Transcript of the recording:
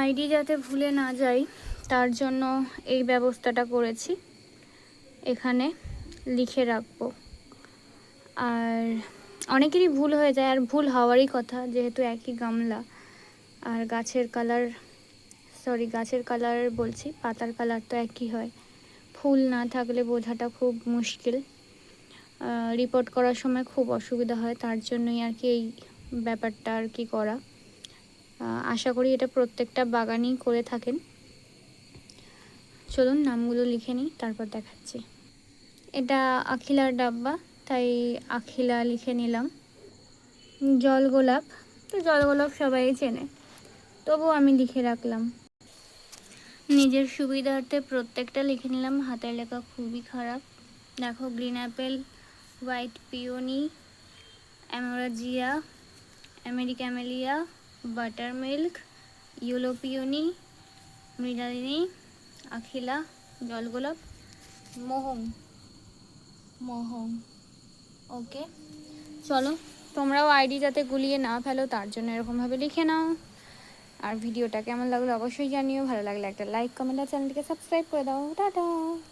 ID যাতে ভুলে না যাই তার জন্য এই ব্যবস্থাটা করেছি, এখানে লিখে রাখবো। আর অনেকেরই ভুল হয়ে যায়, আর ভুল হওয়ারই কথা, যেহেতু একই গামলা। আর গাছের কালার বলছি, পাতার কালার তো একই হয়। ফুল না থাকলে বোঝাটা খুব মুশকিল, রিপোর্ট করার সময় খুব অসুবিধা হয়, তার জন্যই আর কি এই ব্যাপারটা আর কি করা। আশা করি এটা প্রত্যেকটা বাগানই করে থাকেন। চলুন নামগুলো লিখে নিই, তারপর দেখাচ্ছি। এটা আখিলার ডাব্বা, তাই আখিলা লিখে নিলাম। জল গোলাপ, তো জল গোলাপ সবাই চেনে, তবু আমি লিখে রাখলাম। নিজের সুবিধার্থে প্রত্যেকটা লিখে নিলাম, হাতের লেখা খুবই খারাপ। দেখো, গ্রিন অ্যাপেল, হোয়াইট পিওনি, অ্যামোরাজিয়া, আমেরিক্যামেলিয়া, buttermilk, yellow peony, Mrinalini, Akhila, জলগোলাপ, মোহম। ওকে, চলো তোমরাও আইডি যাতে গুলিয়ে না ফেলো তার জন্য এরকমভাবে লিখে নাও। আর ভিডিওটা কেমন লাগলো অবশ্যই জানিও, ভালো লাগলে একটা লাইক, কমেন্ট আর চ্যানেলটিকে সাবস্ক্রাইব করে দাও। টাটা।